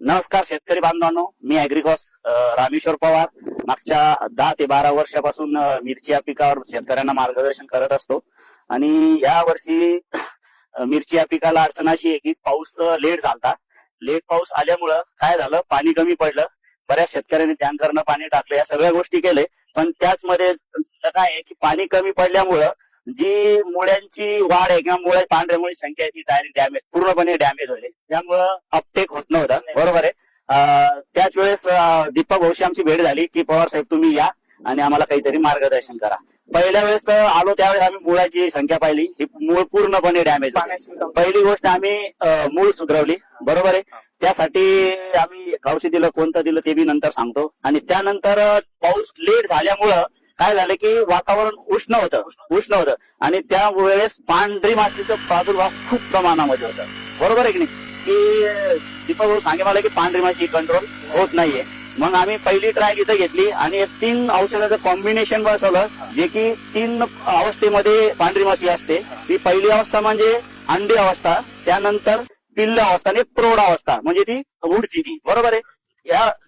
नमस्कार शेतकरी बांधवांनो, मी ॲग्रिकॉस रामेश्वर पवार. मागच्या 10 ते 12 वर्षापासून मिरची या पिकावर शेतकऱ्यांना मार्गदर्शन करत असतो. आणि या वर्षी मिरची या पिकाला अडचण अशी आहे की पाऊस लेट झाला. लेट पाऊस आल्यामुळं काय झालं, पाणी कमी पडलं. बऱ्याच शेतकऱ्यांनी टँकरनं पाणी टाकलं, या सगळ्या गोष्टी केले. पण त्याच मध्ये काय आहे की पाणी कमी पडल्यामुळं जी मुळ्यांची वाढ आहे किंवा मुळे पांढऱ्या मुळी संख्या आहे ती डायरेक्ट डॅमेज, पूर्णपणे डॅमेज होईल. त्यामुळं अपटेक होत नव्हतं. बरोबर आहे. त्याच वेळेस दीपक भाऊशी आमची भेट झाली की पवार साहेब तुम्ही या आणि आम्हाला काहीतरी मार्गदर्शन करा. पहिल्या वेळेस तर आलो त्यावेळेस आम्ही मुळाची संख्या पाहिली, ही मूळ पूर्णपणे डॅमेज. पहिली गोष्ट आम्ही मूळ सुधरवली. बरोबर आहे. त्यासाठी आम्ही औषध दिलं, कोणतं दिलं ते बी नंतर सांगतो. आणि त्यानंतर पाऊस लेट झाल्यामुळं काय झालं की वातावरण उष्ण होतं आणि त्यावेळेस पांढरी माशीचं प्रादुर्भाव खूप प्रमाणामध्ये होतं. बरोबर आहे की नाही, की दीपक भाऊ सांगे मला की पांढरी माशी कंट्रोल होत नाहीये. मग आम्ही पहिली ट्रायल इथं घेतली आणि 3 औषधाचं कॉम्बिनेशन बसवलं, जे की 3 अवस्थेमध्ये पांढरी माशी असते. ती पहिली अवस्था म्हणजे अंडी अवस्था, त्यानंतर पिल्ल अवस्था आणि प्रौढ अवस्था, म्हणजे ती उडती ती. बरोबर आहे.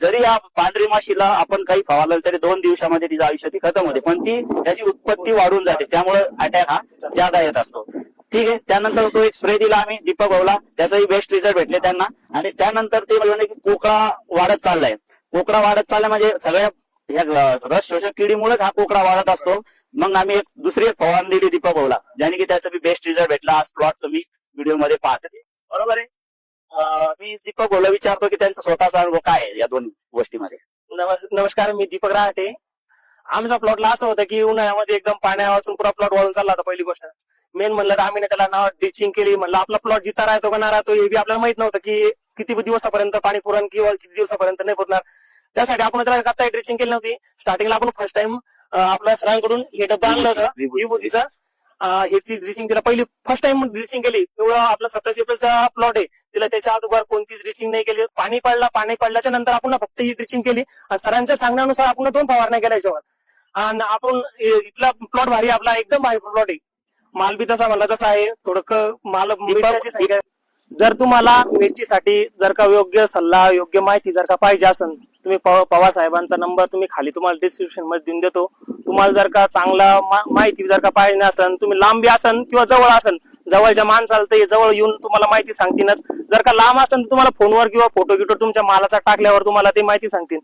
जरी या पांढरी माशीला आपण काही फवारलं तरी 2 दिवसामध्ये तिचं आयुष्य ती खतम होते, पण ती त्याची उत्पत्ती वाढून जाते. त्यामुळे अटॅक हा ज्यादा येत असतो. ठीक आहे. त्यानंतर तो एक स्प्रे दिला आम्ही दीपक भाऊला, त्याचाही बेस्ट रिझल्ट भेटले त्यांना. आणि त्यानंतर ते म्हणले की कोकळा वाढत चाललाय. कोकळा वाढत चाललाय म्हणजे सगळ्या रस शोषक किडीमुळेच हा कोकळा वाढत असतो. मग आम्ही दुसरी फवारणी दिली दीपक भाऊला, ज्याने की त्याचा बी बेस्ट रिझल्ट भेटला. आज प्लॉट तुम्ही व्हिडिओमध्ये पाहते. बरोबर आहे. मी दीपक भाऊला विचारतो की त्यांचा स्वतःचा अनुभव काय आहे या 2 गोष्टीमध्ये. नमस्कार, मी दीपक राहते. आमच्या प्लॉटला असं होतं की उन्हाळ्यामध्ये एकदम पाण्या वाचून पुरा प्लॉट वाळून चालला होता. पहिली गोष्ट मेन म्हणलं तर आम्ही त्याला नाव ड्रिचिंग केली. म्हणलं आपला प्लॉट जिता राहतो का नाही राहतो हे बी आपल्याला माहित नव्हतं की किती दिवसापर्यंत पाणी पुरण किंवा किती दिवसापर्यंत नाही पुरणार. त्यासाठी आपण त्याला करता ड्रिचिंग केली नव्हती. स्टार्टिंगला आपण फर्स्ट टाइम आपल्या सरांकडून हे डब्बा आणलं होतं विभूतीचं. ह्याची ड्रिचिंग तिला पहिली फर्स्ट टाइम ड्रिचिंग केली. एवढं आपला 27 एप्रिलचा प्लॉट आहे, तिला त्याच्या अगोदर कोणतीच ड्रिचिंग नाही केली. पाणी पडल्याच्या नंतर आपण फक्त ही ड्रिचिंग केली. सरांच्या सांगण्यानुसार आपण 2 फवारण्या केल्या याच्यावर. आणि आपण इथला प्लॉट भारी, आपला एकदम भारी प्लॉट आहे. माल बी तसा म्हणला तसा आहे. थोडं माल मिरच्याची संख्या. जर तुम्हाला मिरचीसाठी जर का योग्य सल्ला, योग्य माहिती जर का पाहिजे असेल, तुम्ही पवार साहेबांचा नंबर तुम्ही खाली तुम्हाला डिस्क्रिप्शन मध्ये देऊन देतो. तुम्हाला जर का चांगला माहिती जर का पाहिजे असेल, तुम्ही लांबी असेल किंवा जवळ असेल, जवळच्या माणसाला ते जवळ येऊन तुम्हाला माहिती सांगतीलच. जर का लांब असेल तर तुम्हाला फोनवर किंवा फोटो तुमच्या मालाचा टाकल्यावर तुम्हाला ते माहिती सांगतील.